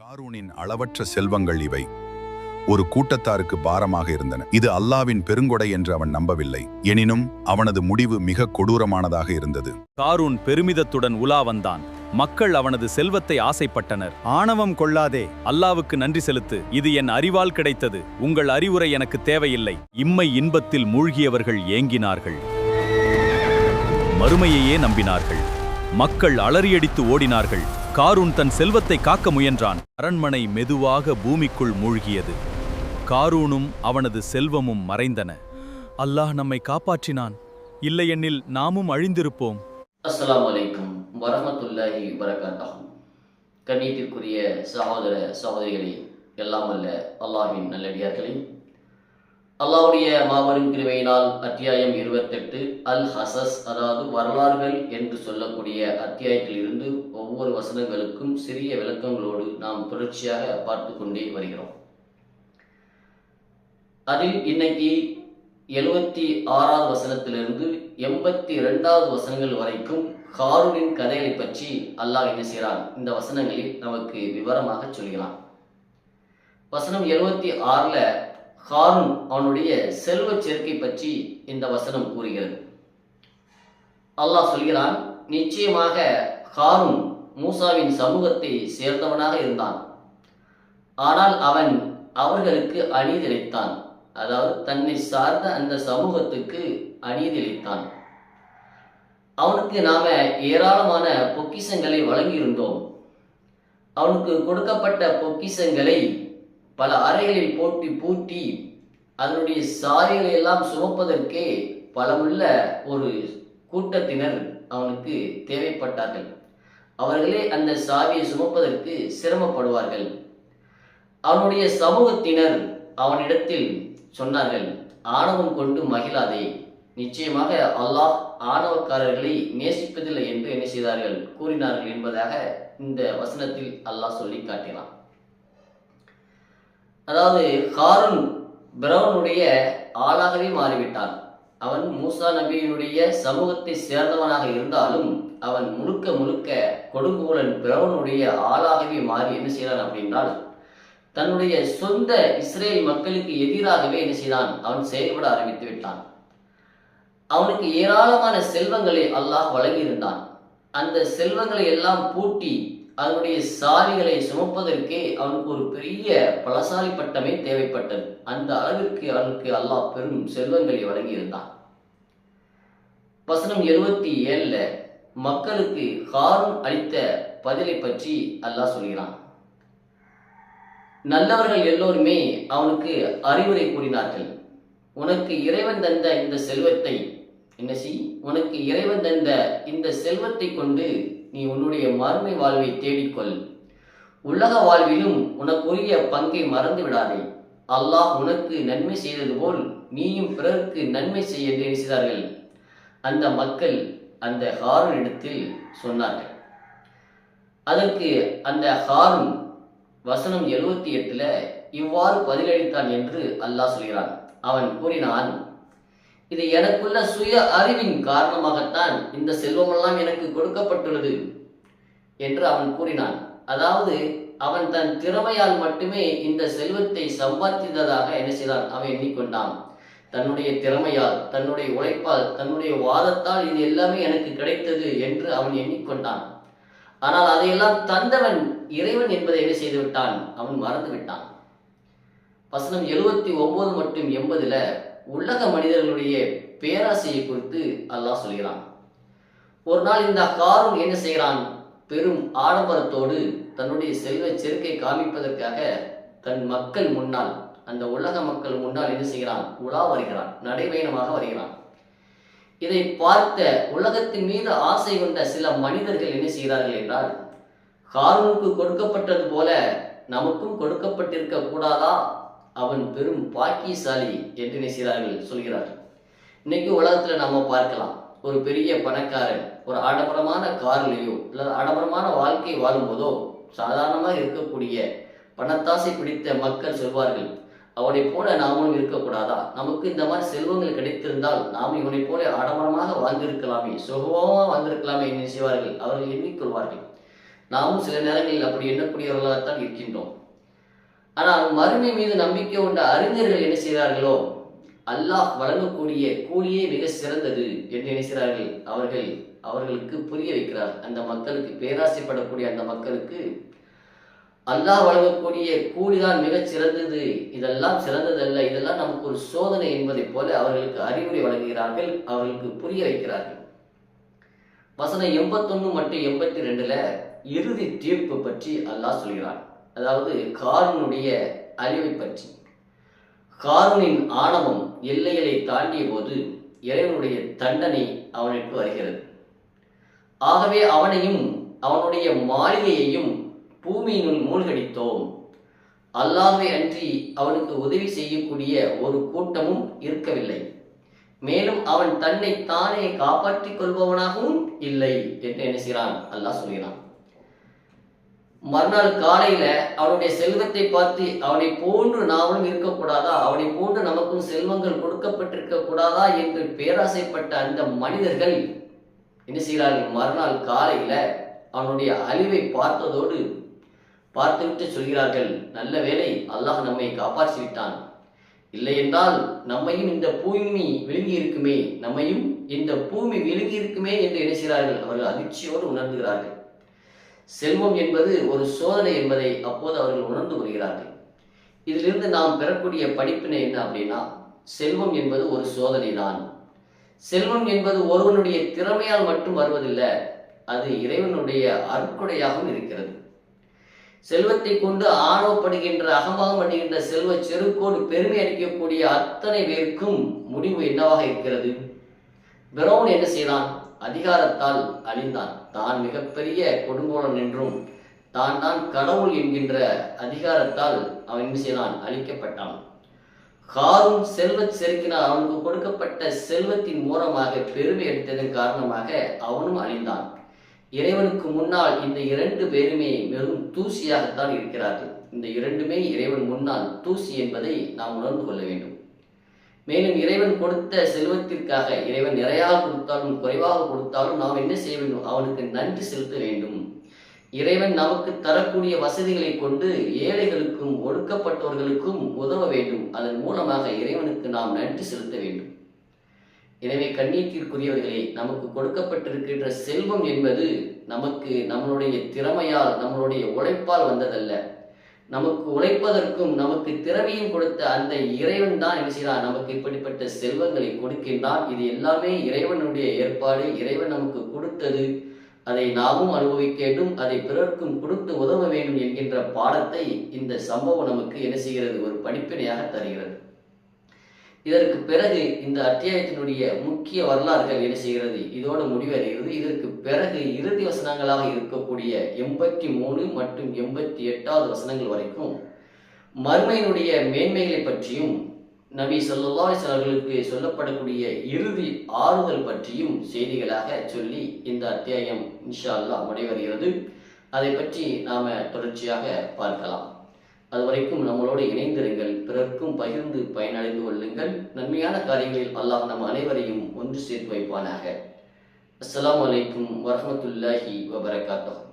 காரூனின் அளவற்ற செல்வங்கள் இவை ஒரு கூட்டத்தாருக்கு பாரமாக இருந்தன. இது அல்லாவின் பெருங்கொடை என்று அவன் நம்பவில்லை. எனினும் அவனது முடிவு மிக கொடூரமானதாக இருந்தது. காரூன் பெருமிதத்துடன் உலா வந்தான். மக்கள் அவனது செல்வத்தை ஆசைப்பட்டனர். ஆணவம் கொள்ளாதே, அல்லாவுக்கு நன்றி செலுத்து, இது என் அறிவால் கிடைத்தது, உங்கள் அறிவுரை எனக்கு தேவையில்லை. இம்மை இன்பத்தில் மூழ்கியவர்கள் ஏங்கினார்கள், மறுமையையே நம்பினார்கள். மக்கள் அலறியடித்து ஓடினார்கள். காரூன் தன் செல்வத்தை காக்க முயன்றான். அரண்மனை மெதுவாக பூமிக்குள் மூழ்கியது. காரூனும் அவனது செல்வமும் மறைந்தன. அல்லாஹ் நம்மை காப்பாற்றினான், இல்லையெனில் நாமும் அழிந்திருப்போம். அஸ்ஸலாமு அலைக்கும் வரஹ்மத்துல்லாஹி வபரகாத்துஹு. கண்ணியத்திற்குரிய சகோதர சகோதரிகளே, எல்லாம் அல்ல அல்லாஹ்வின் நல்லடியார்களே, அல்லாஹ்வுடைய மாபெரும் கிருபையினால் அத்தியாயம் 28 அல் ஹசஸ், அதாவது வரலாறுகள் என்று சொல்லக்கூடிய அத்தியாயத்தில் இருந்து ஒவ்வொரு வசனங்களுக்கும் சிறிய விளக்கங்களோடு நாம் தொடர்ச்சியாக பார்த்து கொண்டே வருகிறோம். அதில் இன்னைக்கு 76வது வசனத்திலிருந்து 82வது வசனங்கள் வரைக்கும் காரூனின் கதைகளை பற்றி அல்லாஹ் என்ன செய்கிறான், இந்த வசனங்களில் நமக்கு விவரமாக சொல்கிறான். வசனம் 76ல் காரூன் அவனுடைய செல்வ சேர்க்கை பற்றி இந்த வசனம் கூறுகிறது. அல்லாஹ் சொல்கிறான், நிச்சயமாக காரூன் மூசாவின் சமூகத்தை சேர்ந்தவனாக இருந்தான். ஆனால் அவன் அவர்களுக்கு அநீதி இழைத்தான். அதாவது தன்னை சார்ந்த அந்த சமூகத்துக்கு அநீதி இழைத்தான். அவனுக்கு நாம ஏராளமான பொக்கிஷங்களை வழங்கியிருந்தோம். அவனுக்கு கொடுக்கப்பட்ட பொக்கிஷங்களை பல அறைகளில் போட்டு பூட்டி அதனுடைய சாவிகளை எல்லாம் சுமப்பதற்கே பலமுள்ள ஒரு கூட்டத்தினர் அவனுக்கு தேவைப்பட்டார்கள். அவர்களே அந்த சாவியை சுமப்பதற்கு சிரமப்படுவார்கள். அவனுடைய சமூகத்தினர் அவனிடத்தில் சொன்னார்கள், ஆணவம் கொண்டு மகிழாதே, நிச்சயமாக அல்லாஹ் ஆணவக்காரர்களை நேசிப்பதில்லை என்று என்ன செய்தார்கள், கூறினார்கள் என்பதாக இந்த வசனத்தில் அல்லாஹ் சொல்லி காட்டினான். அதாவது காரூன் பிரவுனுடைய ஆளாகவே மாறிவிட்டான். அவன் மூசா நபியினுடைய சமூகத்தை சேர்ந்தவனாக இருந்தாலும் அவன் முழுக்க முழுக்க கொடுங்கோலன் பிரவுனுடைய ஆளாகவே மாறி என்ன செய்தான் அப்படின்றால், தன்னுடைய சொந்த இஸ்ரேல் மக்களுக்கு எதிராகவே என்ன செய்தான், அவன் செயல்பட ஆரம்பித்து விட்டான். அவனுக்கு ஏராளமான செல்வங்களை அல்லாஹ் வழங்கியிருந்தான். அந்த செல்வங்களை எல்லாம் பூட்டி அதனுடைய சாவிகளை சுமப்பதற்கே அவனுக்கு ஒரு பெரிய பலசாலி பட்டமே தேவைப்பட்டது. அந்த அளவிற்கு அவனுக்கு அல்லாஹ் பெரும் செல்வங்களை வழங்கியிருந்தான். வசனம் 77ல் மக்களுக்கு காரூன் அளித்த பதிலை பற்றி அல்லாஹ் சொல்கிறான். நல்லவர்கள் எல்லோருமே அவனுக்கு அறிவுரை கூறினார்கள், உனக்கு இறைவன் தந்த இந்த செல்வத்தை என்ன செய், உனக்கு இறைவன் தந்த இந்த செல்வத்தை கொண்டு நீ உன்னுடைய மறுமை வாழ்வை தேடிக்கொள், உலக வாழ்விலும் உனக்குரிய பங்கை மறந்து விடாதே, அல்லாஹ் உனக்கு நன்மை செய்தது போல் நீயும் பிறருக்கு நன்மை செய்ய என்று நினைத்தார்கள். அந்த மக்கள் அந்த காரூனிடத்தில் சொன்னார்கள். அதற்கு அந்த காரூன் வசனம் 78ல் இவ்வாறு பதிலளித்தான் என்று அல்லாஹ் சொல்கிறான். அவன் கூறினான், இது எனக்குள்ள சுய அறிவின் காரணமாகத்தான் இந்த செல்வமெல்லாம் எனக்கு கொடுக்கப்பட்டுள்ளது என்று அவன் கூறினான். அதாவது அவன் தன் திறமையால் மட்டுமே இந்த செல்வத்தை சம்பாதித்ததாக என்ன செய்தான், அவன் எண்ணிக்கொண்டான். தன்னுடைய திறமையால், தன்னுடைய உழைப்பால், தன்னுடைய வாதத்தால் இது எல்லாமே எனக்கு கிடைத்தது என்று அவன் எண்ணிக்கொண்டான். ஆனால் அதையெல்லாம் தந்தவன் இறைவன் என்பதை என்ன செய்து விட்டான், அவன் மறந்து விட்டான். வசனம் 79 மற்றும் 80ல் உலக மனிதர்களுடைய பேராசையை குறித்து அல்லாஹ் சொல்கிறான். ஒரு நாள் இந்த காரூன் என்ன செய்கிறான், பெரும் ஆடம்பரத்தோடு தன்னுடைய செல்வ செருக்கை காமிப்பதற்காக தன் மக்கள் முன்னால், அந்த உலக மக்கள் முன்னால் என்ன செய்கிறான், உலா வருகிறான், நடைபயணமாக வருகிறான். இதை பார்த்த உலகத்தின் மீது ஆசை கொண்ட சில மனிதர்கள் என்ன செய்கிறார்கள் என்றால், காரூனுக்கு கொடுக்கப்பட்டது போல நமக்கும் கொடுக்கப்பட்டிருக்க கூடாதா, அவன் பெரும் பாக்கியசாலி என்று நினைக்கிறார்கள் சொல்கிறார்கள். இன்னைக்கு உலகத்துல நம்ம பார்க்கலாம், ஒரு பெரிய பணக்காரன் ஒரு ஆடம்பரமான காரிலேயோ அல்லது ஆடம்பரமான வாழ்க்கை வாழும்போதோ சாதாரணமாக இருக்கக்கூடிய பணத்தாசை பிடித்த மக்கள் சொல்வார்கள், அவனை போல நாமும் இருக்கக்கூடாதா, நமக்கு இந்த மாதிரி செல்வங்கள் கிடைத்திருந்தால் நாம் இவனை போல ஆடம்பரமாக வாழ்ந்திருக்கலாமே, சுகமாக வாழ்ந்திருக்கலாமே என்று செய்வார்கள், அவர்கள் எண்ணிக்கொள்வார்கள். நாமும் சில நேரங்களில் அப்படி எண்ணக்கூடியவர்களாகத்தான் இருக்கின்றோம். ஆனால் மறுமை மீது நம்பிக்கை கொண்ட அறிஞர்கள் என்ன செய்கிறார்களோ, அல்லாஹ் வழங்கக்கூடிய கூலியே மிக சிறந்தது என்று நினைக்கிறார்கள். அவர்களுக்கு புரிய வைக்கிறார். அந்த மக்களுக்கு, பேராசைப்படக்கூடிய அந்த மக்களுக்கு அல்லாஹ் வழங்கக்கூடிய கூலிதான் மிகச் சிறந்தது, இதெல்லாம் சிறந்ததல்ல, இதெல்லாம் நமக்கு ஒரு சோதனை என்பதை போல அவர்களுக்கு அறிவுரை வழங்குகிறார்கள், அவர்களுக்கு புரிய வைக்கிறார்கள். வசனம் 81 மற்றும் 82ல இறுதி தீர்ப்பு பற்றி அல்லாஹ் சொல்கிறான். அதாவது காரூனுடைய அழிவை பற்றி. காரூனின் ஆணவம் எல்லைகளை தாண்டிய போது இறைவனுடைய தண்டனை அவனுக்கு வருகிறது. ஆகவே அவனையும் அவனுடைய மாளிகையையும் பூமியினுள் மூழ்கடித்தோம். அல்லாஹ்வை அன்றி அவனுக்கு உதவி செய்யக்கூடிய ஒரு கூட்டமும் இருக்கவில்லை. மேலும் அவன் தன்னை தானே காப்பாற்றிக் கொள்பவனாகவும் இல்லை என்று என்ன செய்கிறான், அல்லாஹ் சொல்கிறான். மறுநாள் காலையில அவனுடைய செல்வத்தை பார்த்து அவனை போன்று நாமும் இருக்கக்கூடாதா, அவனை போன்று நமக்கும் செல்வங்கள் கொடுக்கப்பட்டிருக்க கூடாதா என்று பேராசைப்பட்ட அந்த மனிதர்கள் என்ன செய்கிறார்கள், மறுநாள் காலையில அவனுடைய அழிவை பார்த்ததோடு பார்த்துவிட்டு சொல்கிறார்கள், நல்ல வேளை அல்லாஹ் நம்மை காப்பாற்றி விட்டான், இல்லை என்றால் நம்மையும் இந்த பூமி விழுங்கி இருக்குமே, நம்மையும் இந்த பூமி விழுங்கி இருக்குமே என்று நினைக்கிறார்கள். அவர்கள் அதிர்ச்சியோடு உணர்ந்துகிறார்கள். செல்வம் என்பது ஒரு சோதனை என்பதை அப்போது அவர்கள் உணர்ந்து கொள்கிறார்கள். இதிலிருந்து நாம் பெறக்கூடிய படிப்பினை என்ன அப்படின்னா, செல்வம் என்பது ஒரு சோதனை தான். செல்வம் என்பது ஒருவனுடைய திறமையால் மட்டும் வருவதில்லை, அது இறைவனுடைய அருட்கொடையாகவும் இருக்கிறது. செல்வத்தை கொண்டு ஆணவப்படுகின்ற, அகம்பாகம் பண்ணுகின்ற செல்வ செருக்கோடு பெருமை அளிக்கக்கூடிய அத்தனை பேருக்கும் முடிவு என்னவாக இருக்கிறது? பிரவுன் என்ன செய்தான்? அதிகாரத்தால் அழிந்தான். தான் மிகப்பெரிய கொடுங்கோலன் என்றும் தான் கடவுள் என்கின்ற அதிகாரத்தால் அவன் என்ன செய்தான்? அழிக்கப்பட்டான். காரூன் செல்வத் செருக்கினால் அவனுக்கு கொடுக்கப்பட்ட செல்வத்தின் மூலமாக பெருமை அளித்ததன் காரணமாக அவனும் அழிந்தான். இறைவனுக்கு முன்னால் இந்த 2 பேருமே வெறும் தூசியாகத்தான் இருக்கிறார்கள். இந்த 2மே இறைவன் முன்னால் தூசி என்பதை நாம் உணர்ந்து கொள்ள வேண்டும். மேலும் இறைவன் கொடுத்த செல்வத்திற்காக, இறைவன் நிறையாக கொடுத்தாலும் குறைவாக கொடுத்தாலும் நாம் என்ன செய்ய வேண்டும்? அவனுக்கு நன்றி செலுத்த வேண்டும். இறைவன் நமக்கு தரக்கூடிய வசதிகளை கொண்டு ஏழைகளுக்கும் ஒடுக்கப்பட்டவர்களுக்கும் உதவ வேண்டும். அதன் மூலமாக இறைவனுக்கு நாம் நன்றி செலுத்த வேண்டும். எனவே கண்ணியத்திற்குரியவர்களே, நமக்கு கொடுக்கப்பட்டிருக்கின்ற செல்வம் என்பது நமக்கு நம்மளுடைய திறமையால், நம்மளுடைய உழைப்பால் வந்ததல்ல. நமக்கு உழைப்பதற்கும் நமக்கு திறமையும் கொடுத்த அந்த இறைவன் தான் என்ன செய்யலாம், நமக்கு இப்படிப்பட்ட செல்வங்களை கொடுக்கின்றான். இது எல்லாமே இறைவனுடைய ஏற்பாடு, இறைவன் நமக்கு கொடுத்தது, அதை நாமும் அனுபவிக்க வேண்டும், அதை பிறர்க்கும் கொடுத்து உதவ வேண்டும் என்கின்ற பாடத்தை இந்த சம்பவம் நமக்கு என்ன செய்கிறது, ஒரு படிப்பினையாக தருகிறது. இதற்கு பிறகு இந்த அத்தியாயத்தினுடைய முக்கிய வரலாறுகள் என்ன செய்கிறது, இதோடு முடிவடைகிறது. இதற்கு பிறகு இறுதி வசனங்களாக இருக்கக்கூடிய 83 மற்றும் 88வது வசனங்கள் வரைக்கும் மறுமையினுடைய மேன்மைகளை பற்றியும் நபி ஸல்லல்லாஹு அலைஹி வஸல்லம் அவர்களுக்கு சொல்லப்படக்கூடிய இறுதி ஆறுதல் பற்றியும் செய்திகளாக சொல்லி இந்த அத்தியாயம் இன்ஷா அல்லாஹ் முடிவடைகிறது. அதை பற்றி நாம தொடர்ச்சியாக பார்க்கலாம். அதுவரைக்கும் நம்மளோடு இணைந்திருங்கள், பிறர்க்கும் பகிர்ந்து பயனடைந்து கொள்ளுங்கள். நன்மையான காரியங்களில் அல்லாஹ் நம் அனைவரையும் ஒன்று சேர்த்து வைப்பானாக. அஸ்ஸலாமு அலைக்கும் வரஹ்மத்துல்லாஹி வபரகாத்துஹு.